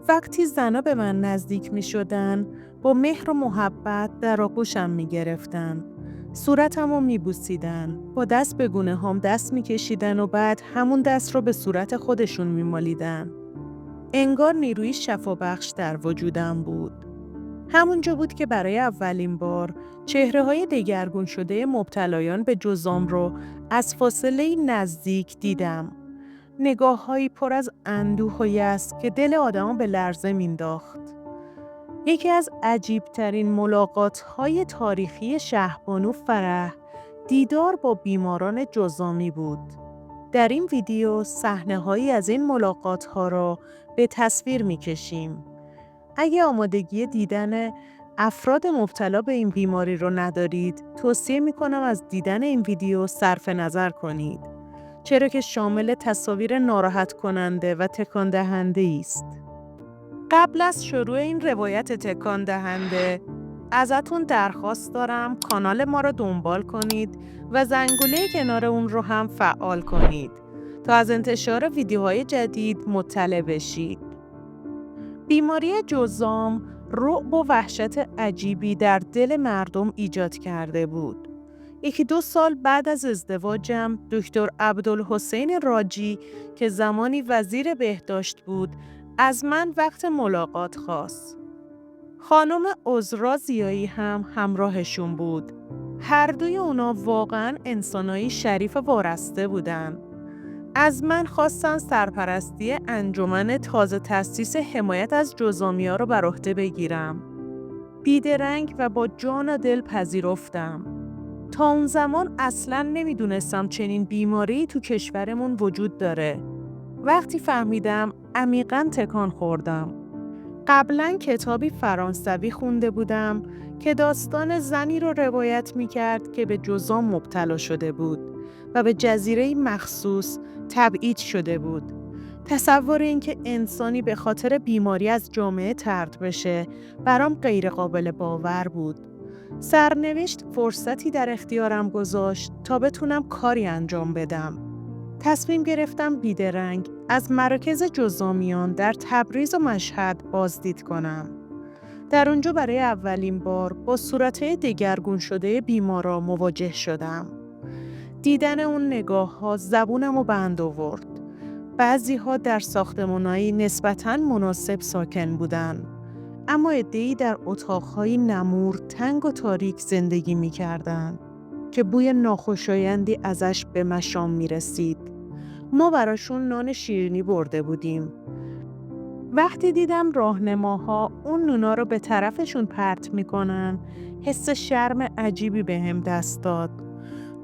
وقتی زنا به من نزدیک می شدن، با مهر و محبت در آغوشم می گرفتن. صورتم رو می بوسیدن. با دست به گونه هم دست می کشیدن و بعد همون دست رو به صورت خودشون می مالیدن. انگار نیروی شفابخش در وجودم بود. همونجا بود که برای اولین بار چهره‌های دگرگون شده مبتلایان به جذام رو از فاصله نزدیک دیدم. نگاه‌هایی پر از اندوه و یأس که دل آدمو به لرزه مینداخت. یکی از عجیب‌ترین ملاقات‌های تاریخی شهبانو فرح دیدار با بیماران جذامی بود. در این ویدیو صحنه‌هایی از این ملاقات‌ها را به تصویر می‌کشیم. اگه آمادگی دیدن افراد مبتلا به این بیماری رو ندارید، توصیه می‌کنم از دیدن این ویدیو صرف نظر کنید. چرا که شامل تصاویر ناراحت کننده و تکان دهنده است. قبل از شروع این روایت تکان دهنده، ازتون درخواست دارم کانال ما رو دنبال کنید و زنگوله کنار اون رو هم فعال کنید تا از انتشار ویدیوهای جدید مطلع بشید. بیماری جذام رعب و وحشت عجیبی در دل مردم ایجاد کرده بود. 1-2 سال بعد از ازدواجم، دکتر عبدالحسین راجی که زمانی وزیر بهداشت بود، از من وقت ملاقات خواست. خانم عذرا ضیایی هم همراهشون بود. هر دوی اونا واقعاً انسانایی شریف و وارسته بودن. از من خواستن سرپرستی انجمن تازه تأسیس حمایت از جذامیا رو بر عهده بگیرم. بیدرنگ و با جان و دل پذیرفتم. تا اون زمان اصلاً نمیدونستم چنین بیماری تو کشورمون وجود داره. وقتی فهمیدم عمیقاً تکان خوردم. قبلاً کتابی فرانسوی خونده بودم که داستان زنی رو روایت می‌کرد که به جذام مبتلا شده بود و به جزیره‌ای مخصوص تبعید شده بود. تصور اینکه انسانی به خاطر بیماری از جامعه طرد بشه برام غیر قابل باور بود. سرنوشت فرصتی در اختیارم گذاشت تا بتونم کاری انجام بدم. تصمیم گرفتم بیدرنگ از مراکز جذامیان در تبریز و مشهد بازدید کنم. در اونجا برای اولین بار با صورت‌های دگرگون شده بیمارا مواجه شدم. دیدن اون نگاه‌ها زبونمو بند آورد. بعضی‌ها در ساختمان‌هایی نسبتاً مناسب ساکن بودن، اما عده‌ای در اتاق‌های نمور، تنگ و تاریک زندگی می‌کردند که بوی ناخوشایندی ازش به مشام می‌رسید. ما براشون نان شیرینی برده بودیم. وقتی دیدم راهنماها اون نونا رو به طرفشون پرت می‌کنن، حس شرم عجیبی بهم دست داد.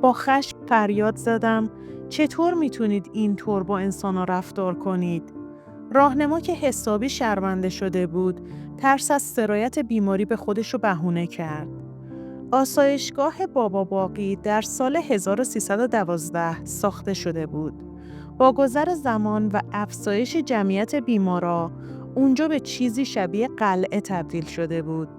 با خشم فریاد زدم چطور میتونید اینطور با انسانا رفتار کنید؟ راهنما که حسابی شرمنده شده بود، ترس از سرایت بیماری به خودش رو بهونه کرد. آسایشگاه بابا باقی در سال 1312 ساخته شده بود. با گذر زمان و افزایش جمعیت بیمارا، اونجا به چیزی شبیه قلعه تبدیل شده بود.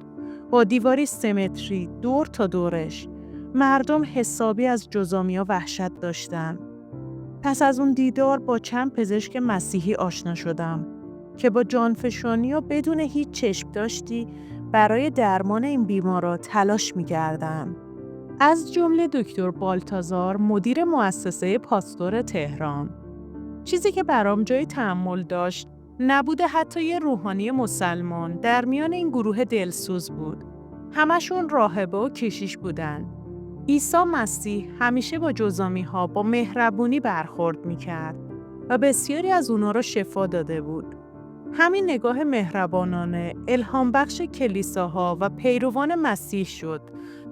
با دیواری 3 متری دور تا دورش، مردم حسابی از جذامیا وحشت داشتن. پس از اون دیدار با چند پزشک مسیحی آشنا شدم که با جانفشانی و بدون هیچ چشم داشتی برای درمان این بیمارا تلاش می‌کردن. از جمله دکتر بالتازار، مدیر مؤسسه پاستور تهران. چیزی که برام جای تأمل داشت، نبوده حتی یه روحانی مسلمان در میان این گروه دلسوز بود. همشون راهبه و کشیش بودن. عیسی مسیح همیشه با جذامی‌ها با مهربونی برخورد می‌کرد و بسیاری از اونا رو شفا داده بود. همین نگاه مهربانانه الهام بخش کلیساها و پیروان مسیح شد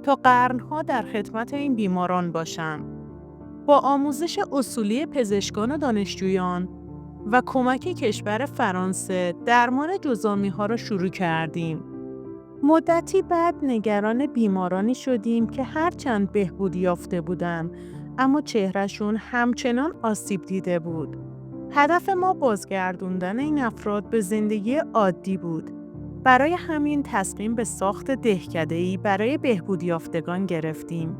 تا قرنها در خدمت این بیماران باشند. با آموزش اصولی پزشکان و دانشجویان و کمک کشور فرانسه درمان جذامی‌ها را شروع کردیم. مدتی بعد نگران بیمارانی شدیم که هرچند بهبود یافته بودند، اما چهرهشون همچنان آسیب دیده بود. هدف ما بازگردوندن این افراد به زندگی عادی بود. برای همین تصمیم به ساخت دهکده‌ای برای بهبود یافتگان گرفتیم.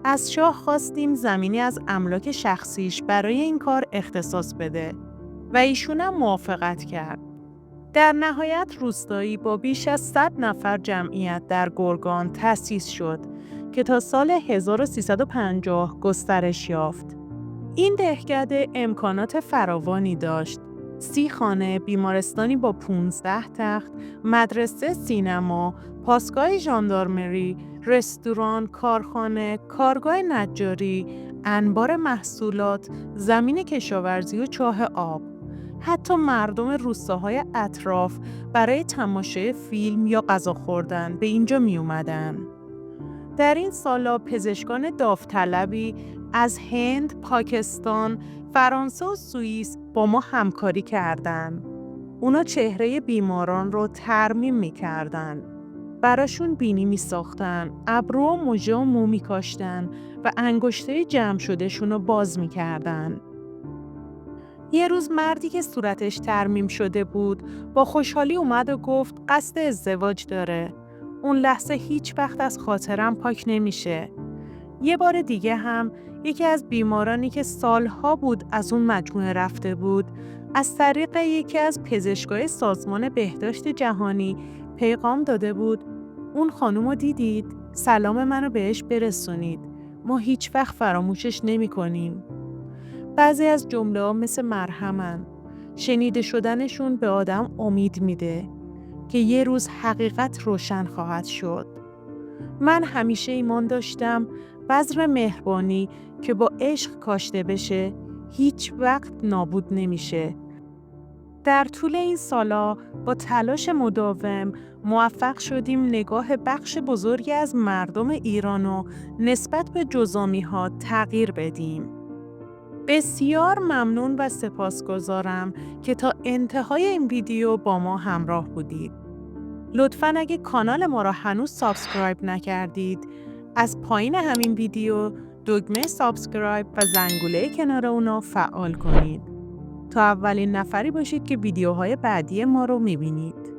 از شاه خواستیم زمینی از املاک شخصیش برای این کار اختصاص بده و ایشون هم موافقت کرد. در نهایت روستایی با بیش از 100 نفر جمعیت در گرگان تأسیس شد که تا سال 1350 گسترش یافت. این دهکده امکانات فراوانی داشت. 30 خانه، بیمارستانی با 15 تخت، مدرسه، سینما، پاسگاه ژاندارمری، رستوران، کارخانه، کارگاه نجاری، انبار محصولات، زمین کشاورزی و چاه آب. حتی مردم روستاهای اطراف برای تماشای فیلم یا غذا خوردن به اینجا می اومدن. در این سالا پزشکان داوطلبی از هند، پاکستان، فرانسه و سوئیس با ما همکاری کردند. اونا چهره بیماران رو ترمیم می‌کردن. براشون بینی می‌ساختن، ابرو و مژه و مو می‌کاشتن و انگشتای جمع شدهشون رو باز می‌کردن. یه روز مردی که صورتش ترمیم شده بود با خوشحالی اومد و گفت قصد ازدواج داره. اون لحظه هیچ وقت از خاطرم پاک نمیشه. یه بار دیگه هم یکی از بیمارانی که سالها بود از اون مجموعه رفته بود از طریق یکی از پزشکای سازمان بهداشت جهانی پیغام داده بود اون خانومو دیدید؟ سلام منو بهش برسونید. ما هیچ وقت فراموشش نمی کنیم. بعضی از جمله ها مثل مرهمن. شنیده شدنشون به آدم امید میده که یه روز حقیقت روشن خواهد شد. من همیشه ایمان داشتم بذر مهربانی که با عشق کاشته بشه هیچ وقت نابود نمیشه. در طول این سالا با تلاش مداوم موفق شدیم نگاه بخش بزرگی از مردم ایرانو نسبت به جزامی‌ها تغییر بدیم. بسیار ممنون و سپاسگزارم که تا انتهای این ویدیو با ما همراه بودید. لطفاً اگه کانال ما را هنوز سابسکرایب نکردید، از پایین همین ویدیو دکمه سابسکرایب و زنگوله کنار اونا فعال کنید تا اولین نفری باشید که ویدیوهای بعدی ما رو میبینید.